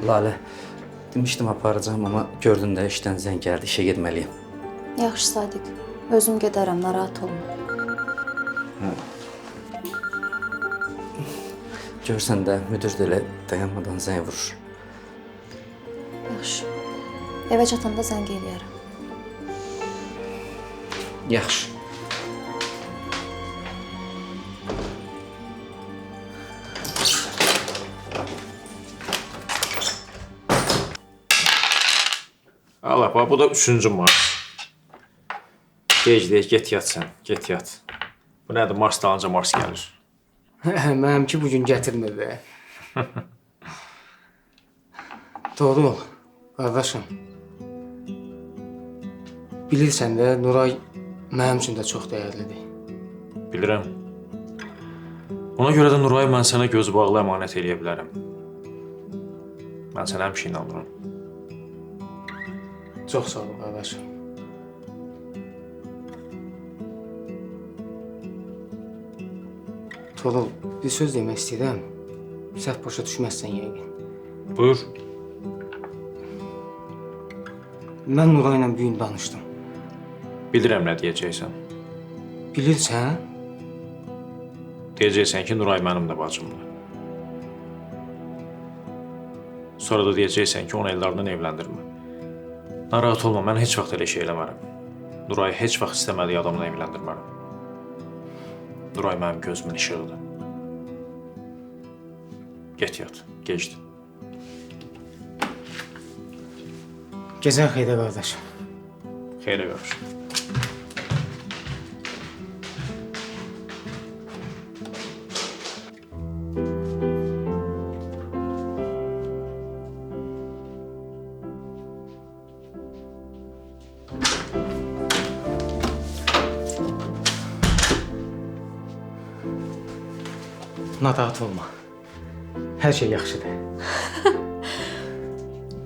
Lalə, demişdim aparacağım ama gördün də işdən zəng gəldi, işə getməliyim. Yaxşı Sadiq. Özüm gedərəm, narahat olma. Görsən də müdür də elə dayanmadan zəng vurur. Yaxşı. Evə çatanda zəng eləyərəm. Yaxşı. Allah, bax, bu da 3-cü Mars. Gec, get yat sən, get yat. Bu nədir, Mars dalınca Mars gəlir. Mənimki bugün gətirmədi. Doğru, qardaşım. Bilirsən də, Nuray mənim üçün də çox dəyərlidir. Bilirəm. Ona görə də Nuray, mən sənə gözü bağlı əmanət eləyə bilərəm. Mən sənə həmişə inanıram. Çox sağ ol, qardaşım. Torul, bir söz demək istəyirəm. Səhv başa düşməzsən yəqin. Buyur. Mən Nurayla bu gün danışdım. Bilirəm nə deyəcəksən. Bilirsən? Deyəcəksən ki, Nuray mənim də bacımdır. Sonra da deyəcəksən ki, onu Eldarla evləndirmə. Narahat olma, mən heç vaxt elə şey eləmərəm. Nuray heç vaxt istəmədiyi adamla evləndirmərəm. Nuray mənim gözümün işığıdır. Get yat, gecdir. Gecən xeyrə, qardaşım. Xeyrə görür. Narahat olma. Hər şey yaxşıdır.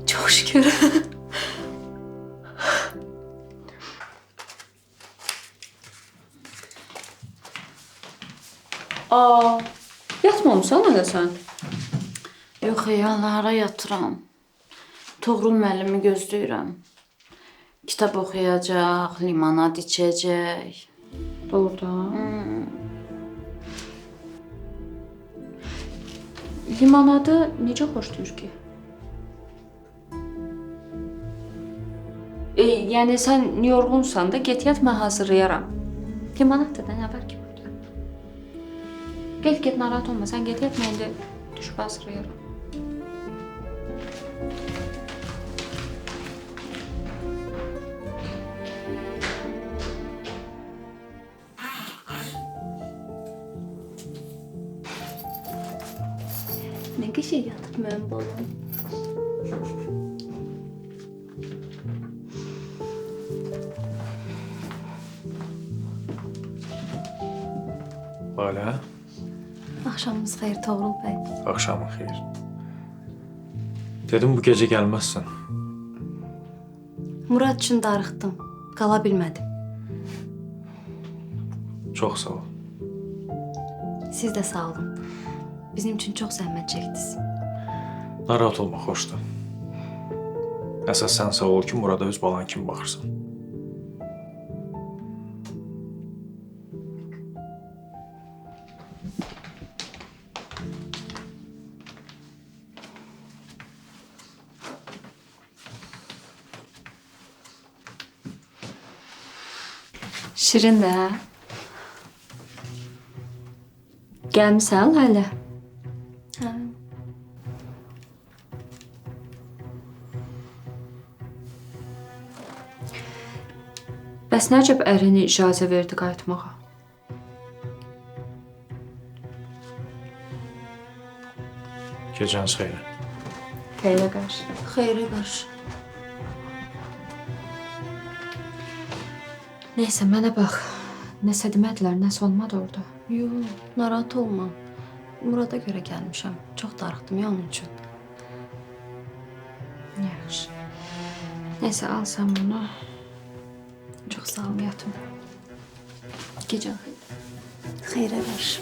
Çox şükür. Aa, yatmamısan hələ sən? Yox, yanlara yatıram. Toğrul müəllimi gözləyirəm. Kitab oxuyacaq, limonad içəcək. Doğrudan. Limonadı necə xoşlayır ki? Yəni sən yorğunsan da get yat, mən hazırlayaram. Limonad da nə var ki burada? Get narahat olma, sən get yat, mən indi düşüb hazırlayaram. Nə qəşəng yatıb mənim balam. Lalə, Axşamınız xeyir Toğrul bəy. axşamın xeyir. Dedim, bu gecə gəlməzsən. Murad üçün darıxdım. Qala bilmədim. Çox sağ ol. Siz də sağ olun. Bizim üçün çox zəhmət çəkdiniz. Narahat olma, xoşdur. Əsas sən sağ ol ki, Murada öz balan kimi baxırsan. Şirin də. Gəlmisən Layla? Hə. Bəs nəcəb ərini icazə verdi qayıtmağa? Gecəniz xeyir. Xeyrə qarşı. Xeyrə qarşı. Neysə, mənə bax. Nəsə demədilər, nəsə olmadı orada. Yox, narahat olma. Murada görə gəlmişəm. Çox darıxdım ya onun üçün. Yaxşı. Neysə, al sən bunu. Çox sağ ol, yatım. Gecən xeyir. Xeyrə qarşı.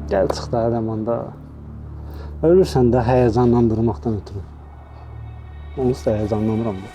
Gəl çıx da Ləmanda. Ölürsən də həyəcanlandırmaqdan ötürü. Onu da həyəcanlanmıram da.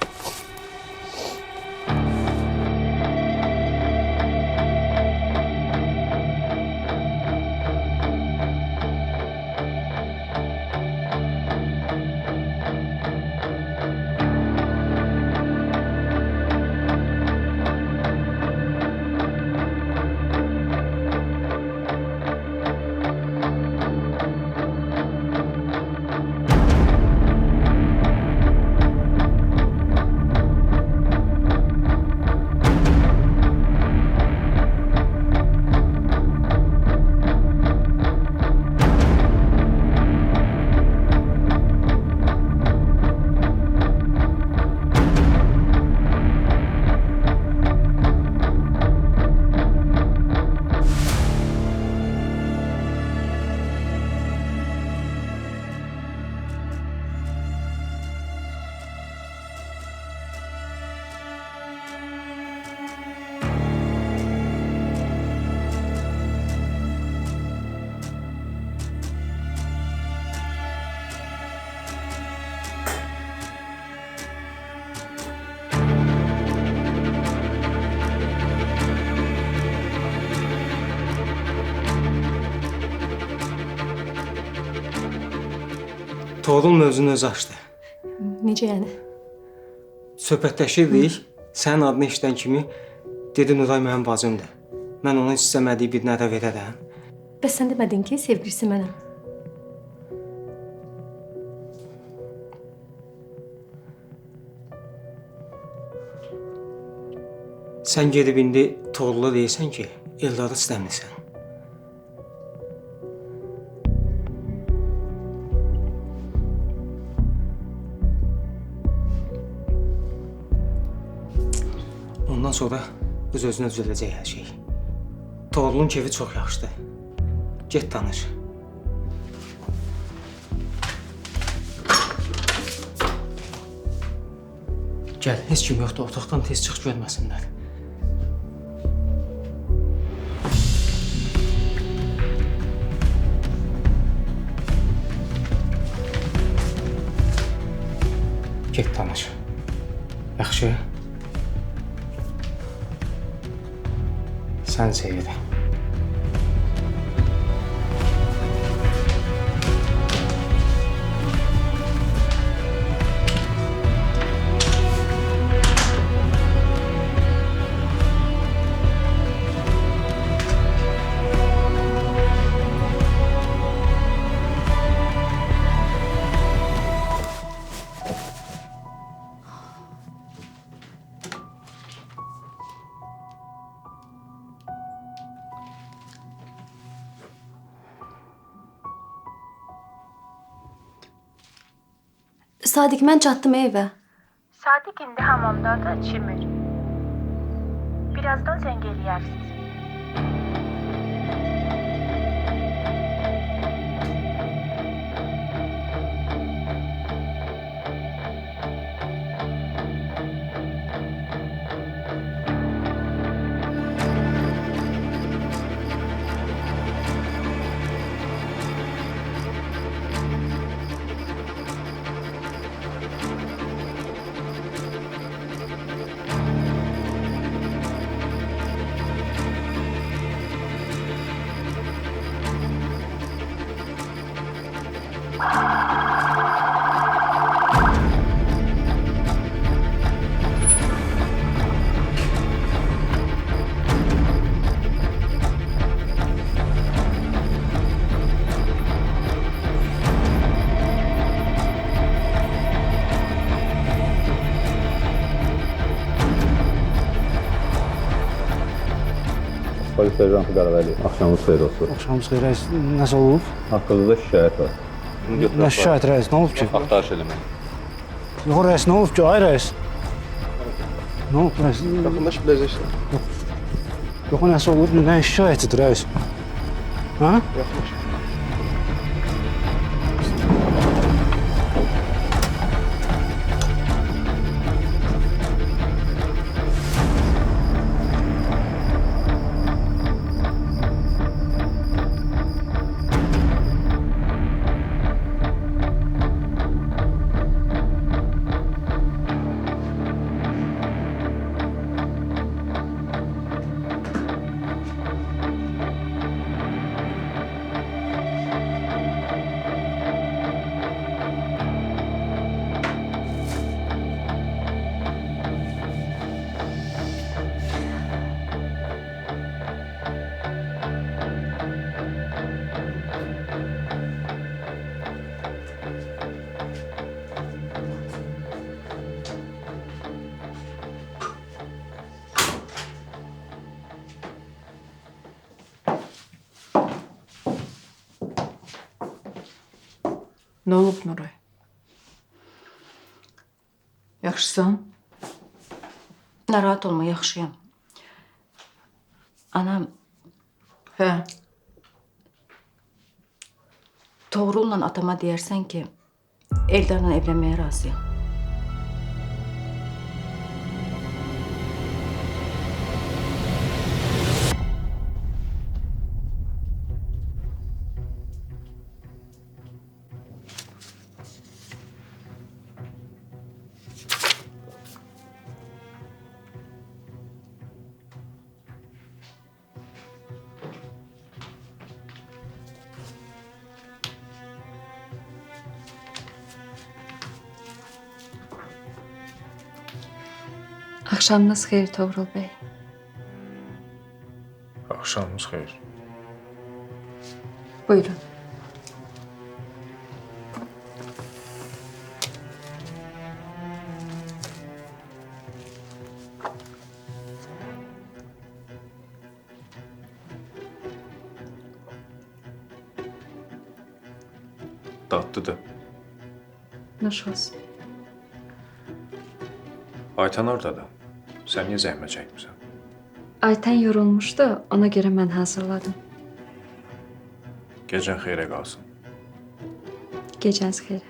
Toğrul mövzunu öz açdı. Necə yəni? Söhbətləşirdik, sənin adını eşidən kimi dedi Nuray mənim bacımdır. Mən ona heç istəmədiyi bir nədə verərəm. Bəs sən demədin ki, sevgilisi mənəm. Sən gedib indi Toğrula deyirsən ki, Eldarı istəmirsən. Ondan sonra öz-özünə düzələcək hər şey. Toğrulun kefi çox yaxşıdır. Get tanış. Gəl, heç kim yoxdur, otaqdan tez çıx görməsinlər. Get tanış. Yaxşı. Sən sevirəm. Sadiq, mən çatdım evə. Sadiq indi hamamdadır, içmir. Birazdan zəng eləyərsiniz. Polis serjantı Qaravəli, axşamınız xeyir olsun. Axşamınız xeyir, rəis. Nəsə olub? Haqqınızda şikayət var. Nə şikayət, rəis? Nə olub ki? Axtarış eləmək. Yox, rəis, nə olub ki? Ay, rəis. Nə olub, rəis? Yaxındaş biləcəksən. Yox, nəsə olub? Nə şikayətidir, rəis? Ha? Yaxındaş. Nə olub Nuray? Yaxşısan? Narahat olma, yaxşıyam. Anam, Hə. Toğrulla atama deyərsən ki, Eldarla evlənməyə razıyam. Axşamınız xeyir Toğrul bəy. Axşamınız xeyir. Buyurun. Dadlıdır. Nuş olsun. Aytan oradadır. Sən niyə zəhmət çəkmirsən? Ayten yorulmuşdu, ona görə mən hazırladım. Gecən xeyrə qalsın. Gecəniz xeyir.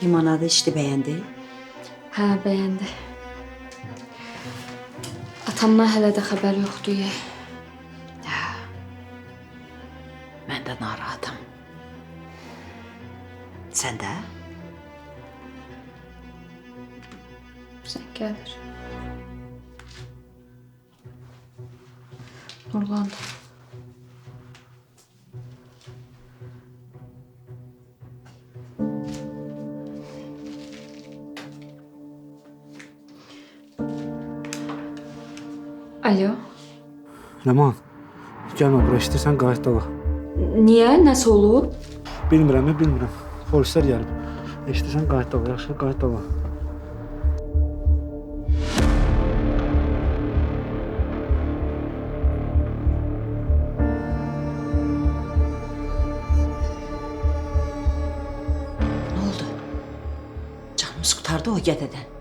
Limanadı içdi, bəyəndi. Hə, bəyəndi. Atamdan hələ də xəbər yoxdur. Mən də narahatam. Sən də? Sən gəlir. Nurlandı. Alo. Ləman, gəlmə bura, istəyirsən qayıt dala. Niyə? Nəsə olub? Bilmirəm, bilmirəm. Polislər gəlib. İstəyirsən qayıt dala, yaxşı, qayıt dala. Nə oldu? Canımız qurtardı o gədədən.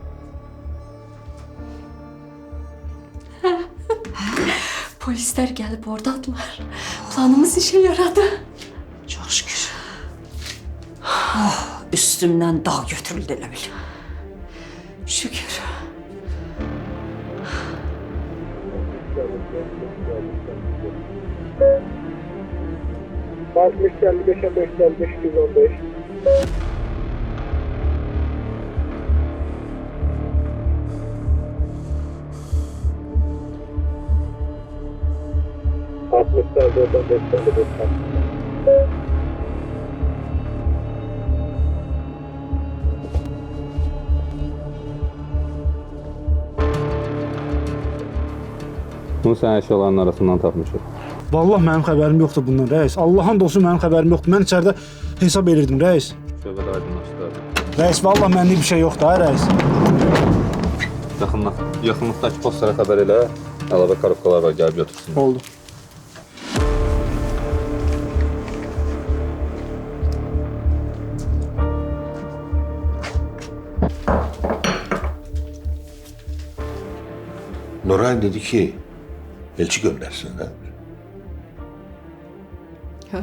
Polislər gəlib oradadılar. Planımız işe yaradı. Çox şükür. Oh, üstümdən dağ götürüldü elə bil. Şükür. Bunu sən əşyaların arasından tapmışıq. Vallahi mənim xəbərim yoxdur bundan, rəis. Allahın olsun mənim xəbərim yoxdur. Mən içəridə hesab edirdim, rəis. Şöbədə aydınlaşdı. Rəis, vallahi mənlik bir şey yoxdur, ha, rəis. Yaxınlıqdakı postlara xəbər elə. Əlavə korobkalar var, gəlib götürsün. Oldu. Nuray dedi ki, elçi göndersinler. Hə.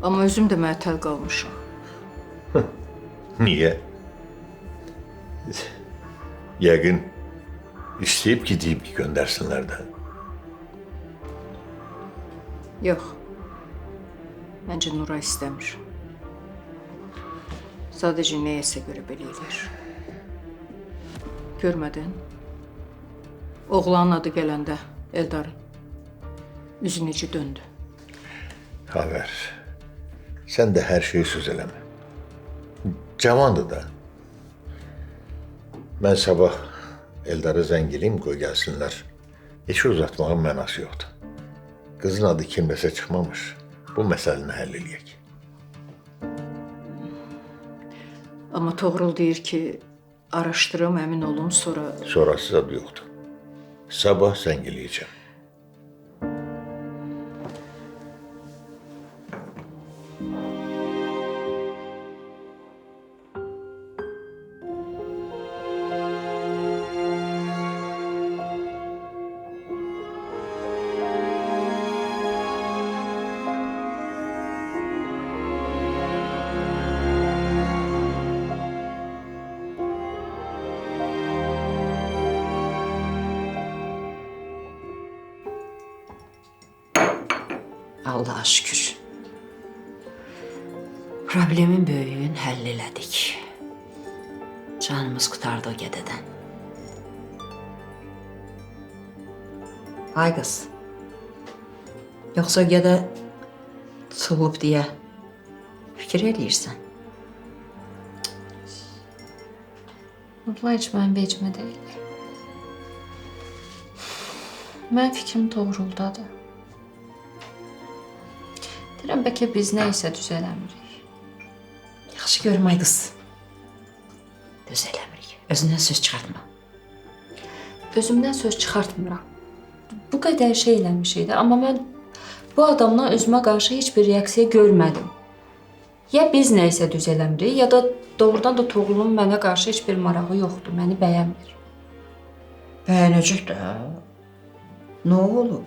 Amma özüm də məətəl qalmışam. Niye? Yəqin istəyib ki, deyib ki, göndersinler de. Yox. Məncə Nuray istəmir. Sadəcə nəyəsə görə belə edir. Görmədin? Oğlanın adı gələndə Eldarın üzü necə döndü. Haber. Sen de her şeyi söz eleme. Cavandı da. Ben sabah Eldar'a zəng eləyim, qoy gəlsinlər. Heç uzatmağın mənası yoxdur. Qızın adı kimləsə çıxmamış. Bu məsələni həll eləyək. Amma Toğrul deyir ki, araşdırım, əmin olum, sonra... Sonrası adı yoxdur. Sabah zəng eləyəcəm. Allah'a şükür. Problemin böyüyün həll elədik. Canımız qurtardı o gədədən. Ay qız. Yoxsa o gədə tutulub deyə fikir eləyirsən. Abla heç mənim vecimə deyil. Mənim fikrim Toğruldadır. Deyirəm, bəlkə biz nə isə düz eləmirik. Yaxşı görüm ay qız. Düz eləmirik. Özündən söz çıxartma. Özümdən söz çıxartmıram. Bu qədər şey eləmişik də, amma mən bu adamdan özümə qarşı heç bir reaksiya görmədim. Ya biz nə isə düz eləmirik, ya da doğrudan da Toğrulun mənə qarşı heç bir marağı yoxdur, məni bəyənmir. Bəyənəcək də. Nə olub?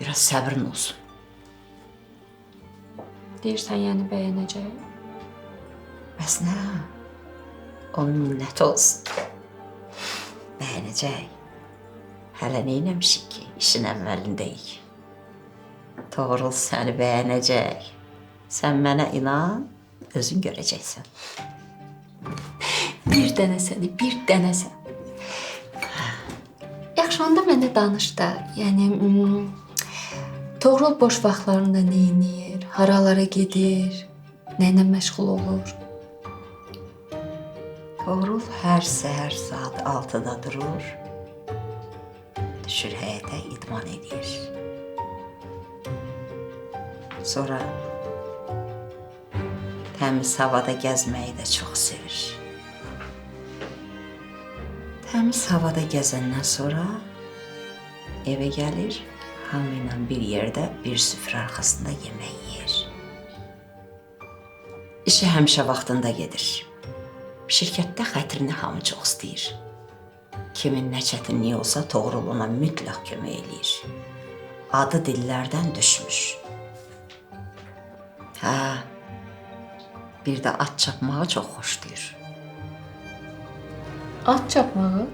Biraz səbrin olsun. Deyirsən, yəni bəyənəcək. Bəs nə? Onun minnəti olsun. Bəyənəcək. Hələ neynəmişik ki, işin əvvəlindəyik. Toğrul səni bəyənəcək. Sən mənə inan, özün görəcəksən. Bir dənəsəni, bir dənəsən. Yaxşı, onda mənə danış da. Yəni, Toğrul boş vaxtlarında nə edir, haralara gedir, nə ilə məşğul olur? Toğrul hər səhər saat 6-da durur, düşür həyətə idman edir. Sonra təmiz havada gəzməyi də çox sevir. Təmiz havada gəzəndən sonra evə gəlir, hamı ilə bir yerdə bir süfrə arxasında yemək yer. İşə həmişə vaxtında gedir. Şirkətdə xətrini hamı çox istəyir. Kimin nə çətinliyi olsa Toğrul ona mütləq kömək eləyir. Adı dillərdən düşmüş. Hə, bir də at çapmağı çox xoşlayır. At çapmağı?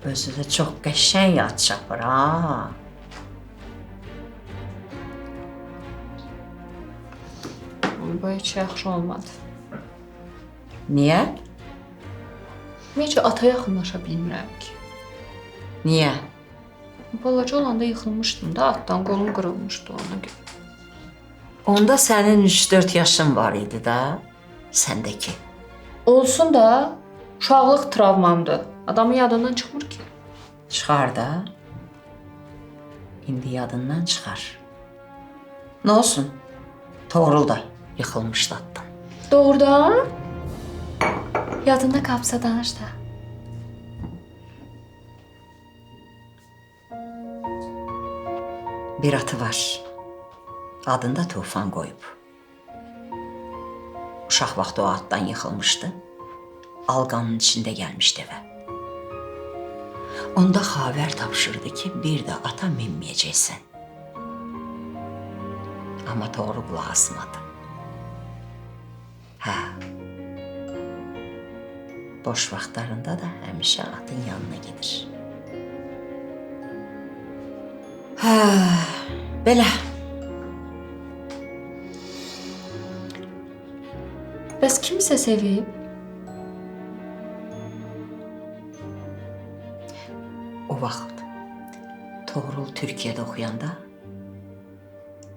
Özü də çox qəşəng at çapır, ha. Bu heç yaxşı olmadı. Niyə? Necə ata yaxınlaşa bilmirəm ki. Niyə? Balaca olanda yıxılmışdım da, atdan qolum qırılmışdı ona görə. Onda sənin 3-4 yaşın var idi da, səndəki. Olsun da, uşaqlıq travmamdır. Adamın yadından çıxmır ki. Çıxar da. İndi yadından çıxar. Nə olsun? Toğrul da yıxılmışdı atdan. Doğrudan? Yadında qalsa danış da. Bir atı var. Adını da Tufan qoyub. Uşaq vaxtı o atdan yıxılmışdı. Alqanın içində gəlmişdi evə. Onda xavər tapşırdı ki, bir də ata minməyəcəksən. Amma Toğrul qulaq asmadı. Hə. Boş vaxtlarında da həmişə atın yanına gedir. Hə, belə. Bəs kimsə sevib? O vaxt Toğrul Türkiyədə oxuyanda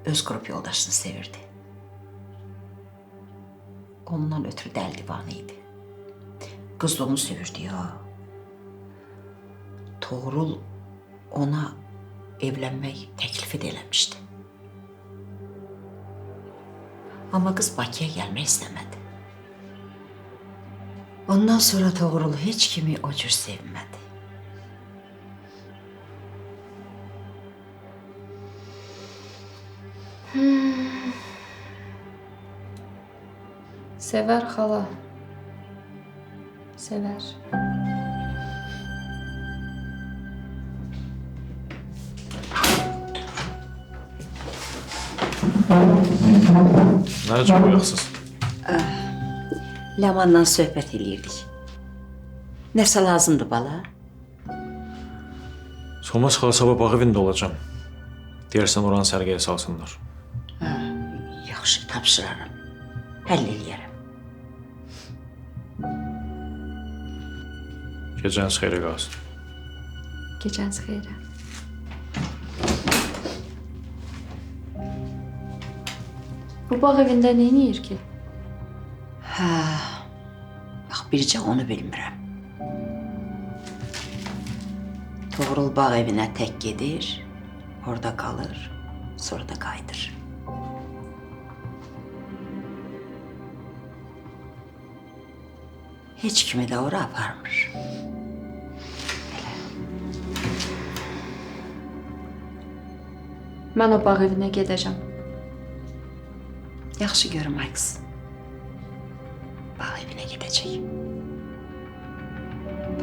öz qrup yoldaşını sevirdi. ondan ötürü dəli divanı idi. Qız da onu sevirdi ya. Toğrul ona evlənmək təklifi də eləmişdi. Amma qız Bakıya gəlmək istəmədi. Ondan sonra Toğrul heç kimi o cür sevmədi. Sevər xala. Sevər. Nə üçün qoyaqsınız? Ləmanla söhbət eləyirdik. Nəsə lazımdır bala? Solmaz xala sabah bağ evində olacam. Deyərsən oranı sərgiyə salsınlar. Yaxşı, tapşıraram. Həll eləyərəm. Gecəniz xeyrə qalsın. Gecəniz xeyrə. Bu bağ evində nə edir ki? Bax, bircə onu bilmirəm. Toğrul bağ evinə tək gedir, orada qalır, sonra da qayıdır. Heç kimi də ora aparmır. Mən o bağ evinə gedəcəm. Yaxşı görüm, ay qız. Bağ evinə gedəcək.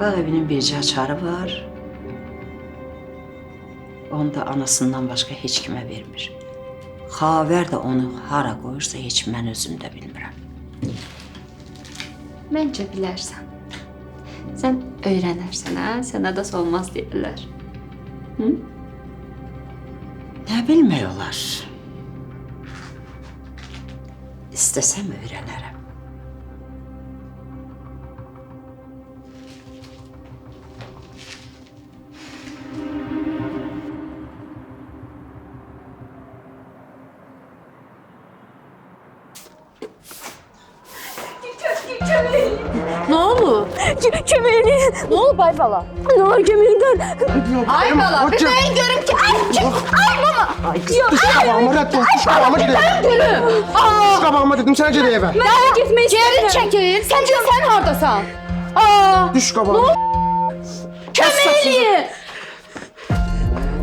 Bağ evinin bircə açarı var. Onu da anasından başqa heç kimə vermir. Xavər də onu hara qoyursa heç mən özüm də bilmirəm. Məncə bilərsən. Sən öyrənərsən, hə? Sənə də olmaz deyirlər. Nə bilmək olar? İstəsəm öyrənərəm. Ne oldu? Köməyini. Ne oldu bay bala? Ne var köməyində? Ay bala, bir ben görüm ki. Ay mama. Dış qabağıma rədd ol, dış qabağıma gedək. Ben gülüm. Dış qabağıma dedim, sənə gedək evə. Mən getmək Geri çekil. Sen hardasan? Aa. Dış qabağıma. Köməkliyin.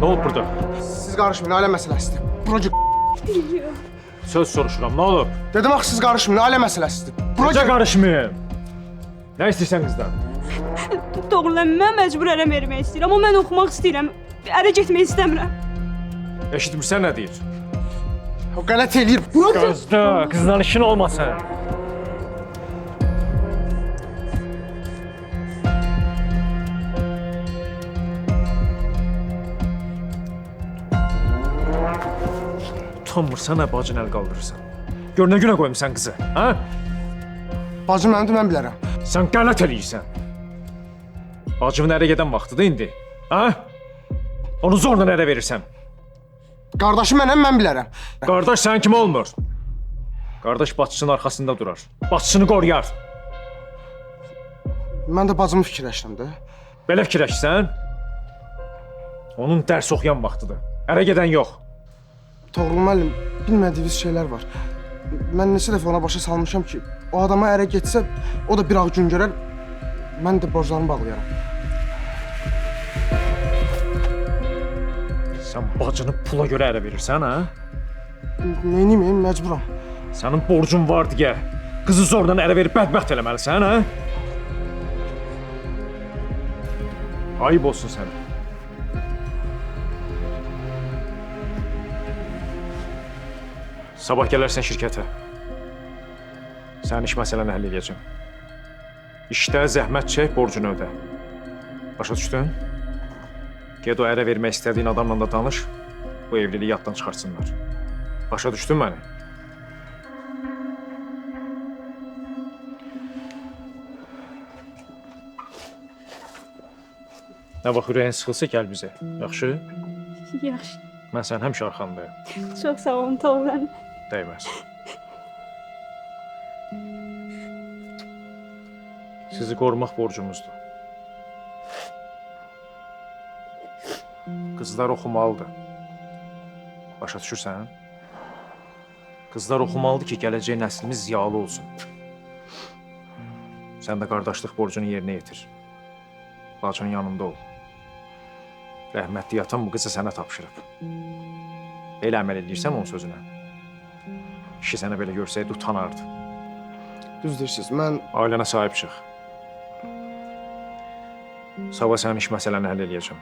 Nə olub burada? Siz qarışmayın, ailə məsələsidir. Bura git. Söz soruşuram, nə olub? Dedim axı siz qarışmayın, ailə məsələsidir. Necə qarışmayım? Nə istəyirsən qızdan? Doğrudan mən məcbur ərə vermək istəyirəm, amma mən oxumaq istəyirəm. Ərə getmək istəmirəm. Eşitmirsən nə deyir? O qələt eləyir. Gözdə, qızdan işin olmasın. Utanmırsan, nə bacın əl qaldırırsan? Gör nə günə qoymuşsan qızı, hə? Bacım mənimdir, mən bilərəm. Sən qələt eləyirsən. Bacımın ərə gedən vaxtıdır indi, hə? Onu zorla ərə verirsən. Qardaşım mənəm, mən bilərəm. Qardaş sən kimi olmur. Qardaş bacısının arxasında durar. Bacısını qoruyar. Mən də bacımı fikirləşdim də. Belə fikirləşsən, onun dərs oxuyan vaxtıdır. Ərə gedən yox. Toğrul müəllim, bilmədiyiniz şeylər var. Mən neçə dəfə ona başa salmışam ki, o adama ərə getsə, o da bir ağ gün görər, mən də borclarımı bağlayaram. Sən bacını pula görə ərə verirsən, hə? Neyniyim, məcburam. Sənin borcun var deyə qızı zorla ərə verib bədbəxt eləməlisən, hə? Ayıb olsun sənə. Sabah gələrsən şirkətə. Sənin iş məsələni həll edəcəm. İşdə zəhmət çək, borcunu ödə. Başa düşdün? Ged o ərə vermək istədiyin adamla da danış, bu evliliyi yaddan çıxartsınlar. Başa düşdün məni? Nə vaxt ürəyin sıxılsa gəl bizə, yaxşı? Yaxşı. Mən sənin həmişə arxandayım. Çox sağ olun, Toğrul. Dəyməz. Sizi qorumaq borcumuzdur. Qızlar oxumalıdır. Başa düşürsən? Qızlar oxumalıdır ki, gələcək nəslimiz ziyalı olsun. Sən də qardaşlıq borcunu yerinə yetir. Bacının yanında ol. Rəhmətli atan bu qızı sənə tapşırıb. Elə əməl edirsən onun sözünə. Kişi sənə belə görsəydi utanardı. Düz deyirsiniz, mən... Ailənə sahib çıx. Sabah sənin iş məsələni həll eləyəcəm.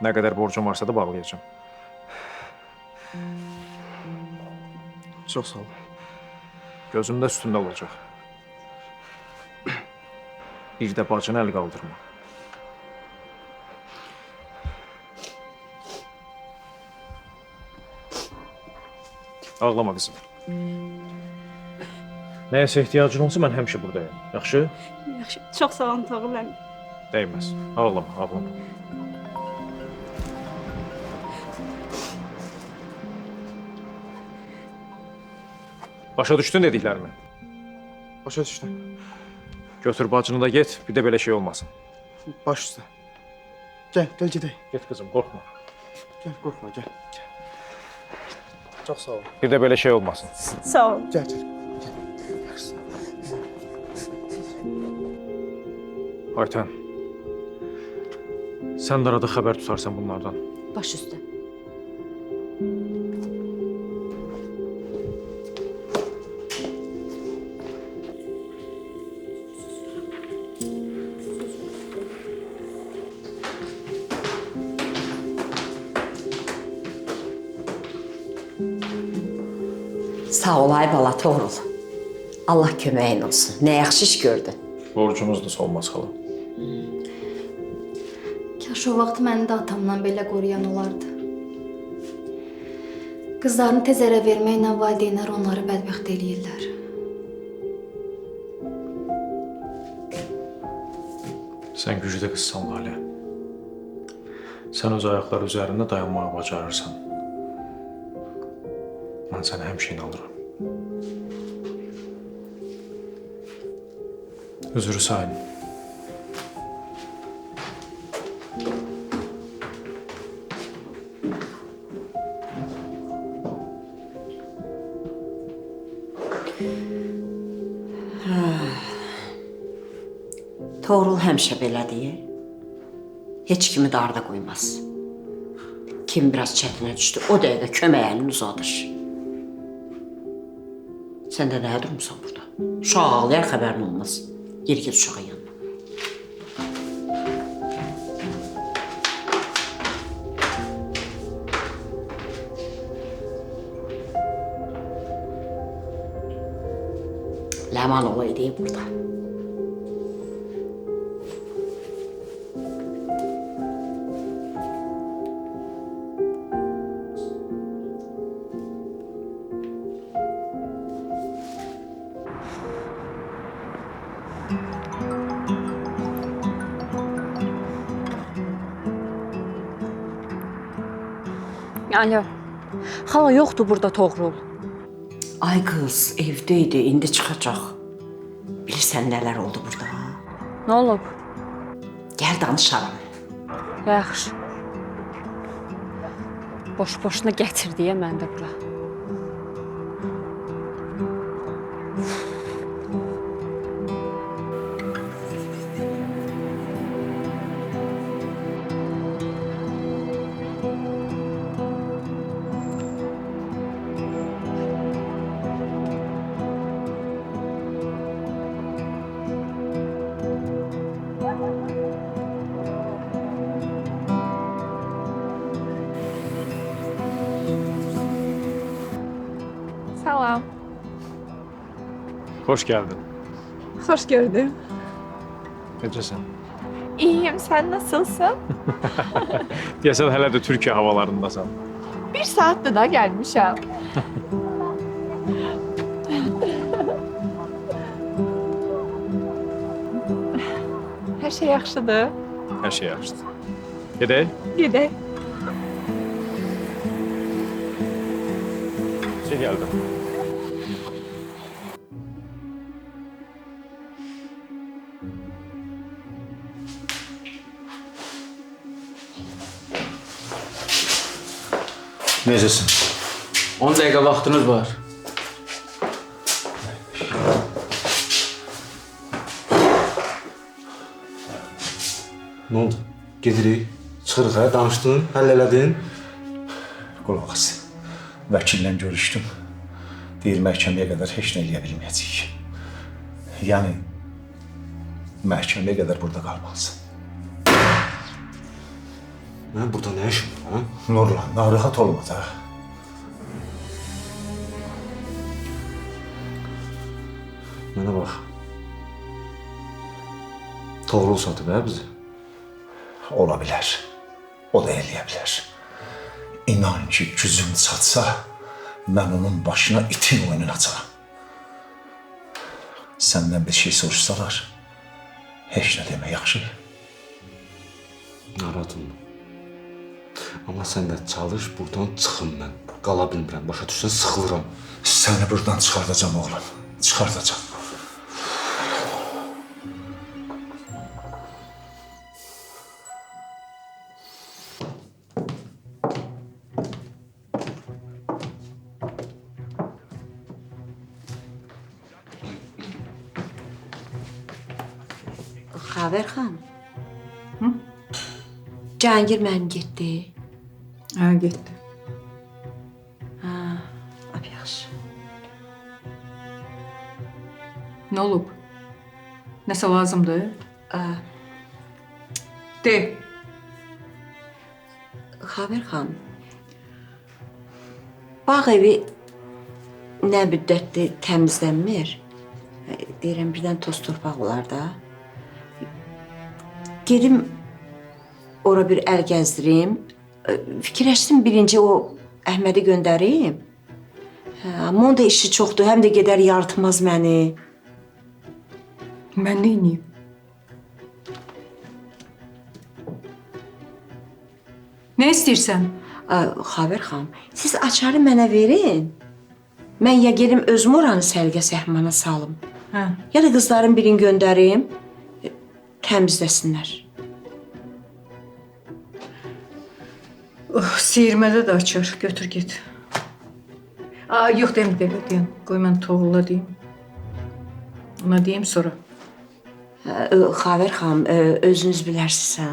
Nə qədər borcun varsa da bağlayacağım. Çox sağ olun. Gözümdə üstündə olacaq. Bir də bacını əl qaldırma. Ağlama qızım. Nəyəsə ehtiyacın olsa mən həmişə buradayım. Yaxşı? Yaxşı, çox sağ olun Toğrul əmi. Dəyməz. Ağlama, ağlama. Başa düşdün dediklərimi? Başa düşdüm. Götür bacını da get, bir də belə şey olmasın. Baş üstə. Gəl gedək. Get qızım, qorxma. Gəl, qorxma, gəl. Çox sağ ol. Bir də belə şey olmasın. Sağ ol. Gəl. Ayten, sən də arada xəbər tutarsan bunlardan. Baş üstə. Sağ ol ay bala Toğrul. Allah köməyin olsun. Nə yaxşı iş gördün. Borcumuzdur Solmaz xala. Kaş o vaxt məni də atamdan belə qoruyan olardı. Qızlarını tez ərə verməklə valideynlər onları bədbəxt eləyirlər. Sən güclü qızsan Lalə. Sən öz ayaqları üzərində dayanmağı bacarırsan. Mən sənə həmişə inanıram. Özürü sayın. Toğrul həmişə belədir. Heç kimi darda qoymaz. Kim biraz çətinə düşdü, o dəqiqə kömək əlini uzadır. Sən də nəyə durmuşsan burada? Uşaq ağlayar, xəbərin olmaz. Geri gir uşağın yanına. Ləman olaydı burada. Alo. Xala yoxdur burada Toğrul. Ay qız, evdə idi, indi çıxacaq. Bilirsən nələr oldu burada? Nə olub? Gəl danışalım. Yaxşı. Boş-boşuna gətir deyə mən də bura. Salam. Hoş geldin. Hoş gördüm. Necəsən? İyiyim, sen nasılsın? Deyəsən hələ də Türkiyə havalarındasan. Bir saatdir da gelmişim. Her şey yaxşıdır. Hər şey yaxşıdır. Gedək? Gedək. Gəldim. Necəsin? 10 dəqiqə vaxtınız var. Nə oldu? Gedirik. Çıxırıq hə, danışdın, həll elədin. Qulaq as. Vəkillə görüşdüm. Deyir, məhkəməyə qədər heç nə eləyə bilməyəcəyik. Yəni, məhkəməyə qədər burada qalmalısın. Mən burada nə işim var, hə? Nurlan, narahat olma da. Mənə bax. Toğrul satıb hə bizi? Ola bilər. O da eləyə bilər. İnan ki, gücüm çatsa, mən onun başına itin oyununu açaram. Səndən bir şey soruşsalar, heç nə demə, yaxşı? Narahat olma. Amma sən də çalış, buradan çıxım mən. Qala bilmirəm, başa düşsən, sıxılıram. Səni buradan çıxardacam oğlum, çıxardacam. Xavər xanım. Cahangir mənim getdi. Hə, getdi. Hə, lap yaxşı. Nə olub? Nəsə lazımdır? De. Xavər xanım. Bağ evi nə müddətdir təmizlənmir. Deyirəm, birdən toz torpaq olar da. Gedim ora bir əl gəzdirim. Fikirləşdim birinci o Əhmədi göndərim. Amma onun da işi çoxdur, həm də gedər yaratmaz məni. Mən nə edeyim? Nə istəyirsən? Xavər xanım, siz açarı mənə verin. Mən ya gedim özüm oranı sərgə səhmana salım. Hə. Ya da qızların birini göndərim, təmizləsinlər. Siyirmədə də açar, götür get. Yox, demir belə deyəm. Qoy mən Toğrula deyim. Ona deyim sonra. Xavər xanım, özünüz bilərsiniz ha.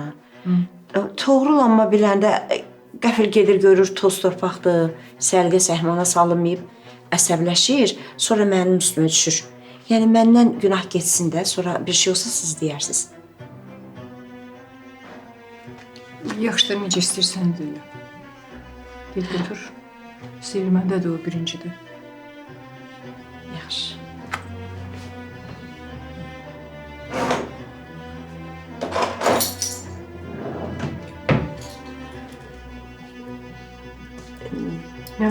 Toğrul amma biləndə qəfil gedir görür toz torpaqdır, sərgə səhmana salınmayıb, əsəbləşir, sonra mənim üstümə düşür. Yəni məndən günah getsin də, sonra bir şey olsa siz deyərsiniz. Yaxşı da necə istəyirsən də elə. Gel götür. Siyirmədədir o birincidir. Yaxşı. Hə.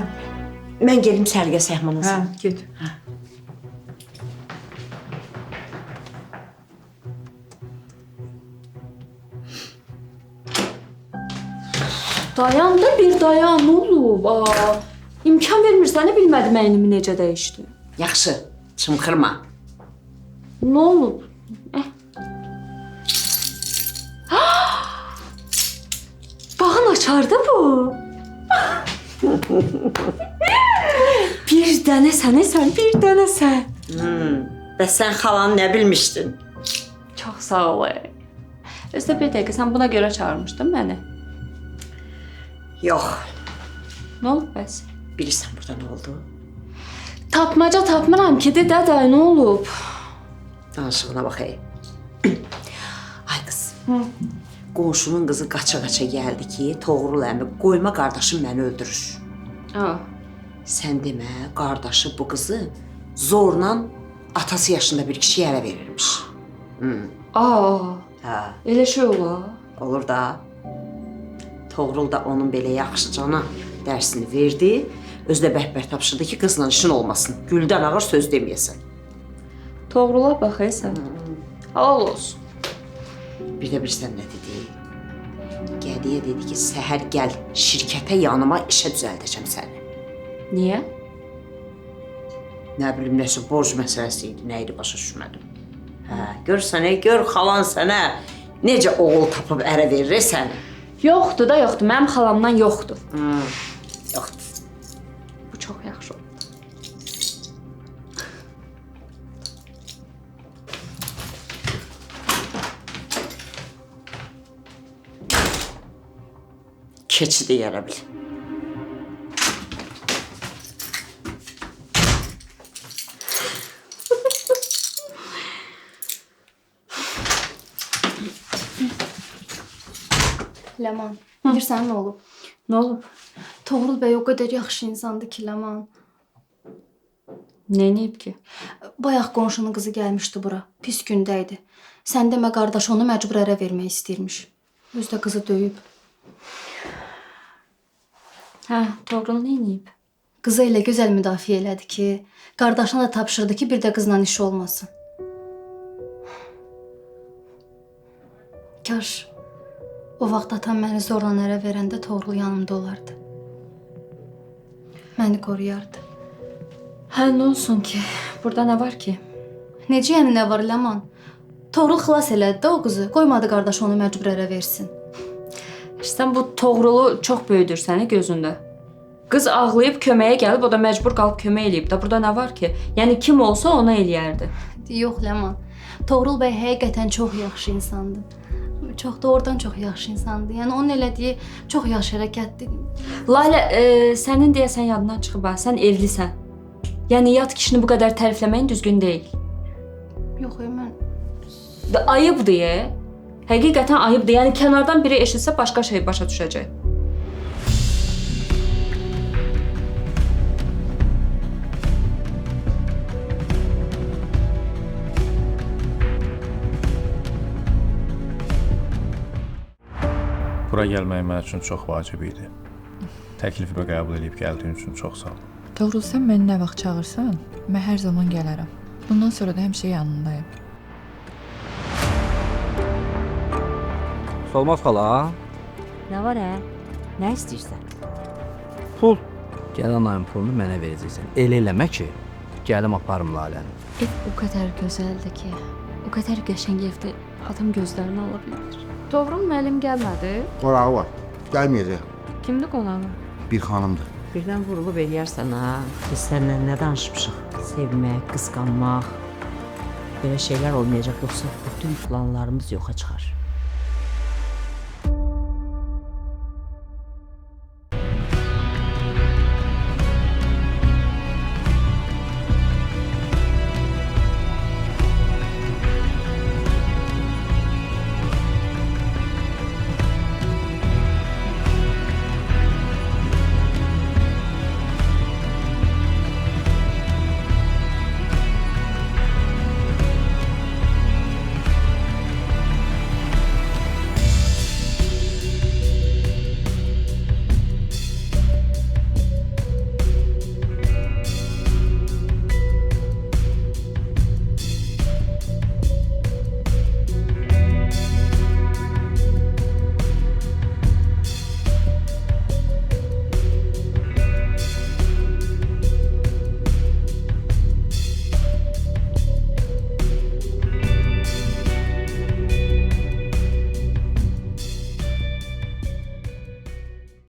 Mən gelim sərgə səhmana salım. Hə, get. Dayan da bir dayan, nə olub? İmkan vermirsən, nə bilmədim əynimi necə dəyişdi. Yaxşı, çımxırma. Nə olub? Bağın açardı bu. Bir dənə sən, bir dənə sən. Bəs sən xalanı nə bilmişdin? Çox sağ ol. Özdə bir dəqiqə, sən buna görə çağırmışdın məni. Yox. Nə olub bəs? Bilirsən burada nə oldu? Tapmaca tapmıram ki, də nə olub? Danışığına bax, Ay qız, qonşunun qızı qaça-qaça gəldi ki, Toğrul əmi qoyma qardaşım məni öldürür. Sən demə, qardaşı bu qızı zorla atası yaşında bir kişiyə ərə verirmiş. Elə şey olar? Olur da. Toğrul da onun belə yaxşıcana dərsini verdi, özdə bəhbər tapşırdı ki, qızla işin olmasın, güldən ağır söz deməyəsən. Toğrula bax, sən. Halal olsun. Bir də bilirsən nə dedi? Gədiyə dedi ki, səhər gəl şirkətə yanıma işə düzəldəcəm səni. Niyə? Nə bilim, nəsə borc məsələsi idi, nə idi başa düşmədim. Görsən, gör xalan sənə necə oğul tapıb ərə verir səni. Yoxdur da yoxdur, mənim xalamdan yoxdur. Yoxdur. keçidi yara bil. Ləman, bilirsən nə olub? Nə olub? Toğrul bəy o qədər yaxşı insandı ki, Ləman. Neyniyib ki? Bayaq qonşunun qızı gəlmişdi bura. Pis gündə idi. Sən demə qardaş onu məcbur ərə vermək istəyirmiş. Özü də qızı döyüb. Hə, Toğrul neyniyib? Qızı elə gözəl müdafiə elədi ki, qardaşına da tapşırdı ki, bir də qızla işi olmasın. Kaş o vaxt atam məni zorla ərə verəndə Toğrul yanımda olardı. Məni qoruyardı. Hə, nə olsun ki? Burada nə var ki? Necə yəni nə var Ləman? Toğrul xilas elədi də o qızı. Qoymadı qardaş onu məcbur ərə versin. Sən bu Toğrulu çox böyüdür səni gözündə. Qız ağlayıb köməyə gəlib, o da məcbur qalıb kömək eləyib də. Burada nə var ki? Yəni kim olsa ona eləyərdi. Yox Ləman. Toğrul bəy həqiqətən çox yaxşı insandı. Çox doğrudan çox yaxşı insandı. Yəni onun elədiyi çox yaxşı hərəkətdir. Layla, sənin deyəsən yadından çıxıb ha. Sən evlisən. Yəni yad kişini bu qədər tərifləməyin düzgün deyil. Yox, mən ayıbdır. Həqiqətən ayıbdır. Yəni kənardan biri eşitsə başqa şey başa düşəcək. Bura gəlmək mənim üçün çox vacib idi. Təklifimi qəbul edib gəldiyin üçün çox sağ ol. Toğrul, sən məni nə vaxt çağırsan, mən hər zaman gələrəm. Bundan sonra da həmişə yanındayım. Solmaz xala. Nə var hə? Nə istəyirsən? Pul. Gələn ayın pulunu mənə verəcəksən. Elə eləmə ki, gəlim aparım Laləni. Ev o qədər gözəldir ki, o qədər qəşəng evdir, adam gözlərini ala bilər. Toğrul müəllim gəlmədi. Qonağı var. Gəlməyəcək. Kimdir qonağı? Bir xanımdır. Birdən vurulub eləyərsən ha. Biz səninlə nə danışmışıq? Sevmək, qısqanmaq. Belə şeylər olmayacaq, yoxsa bütün planlarımız yoxa çıxar.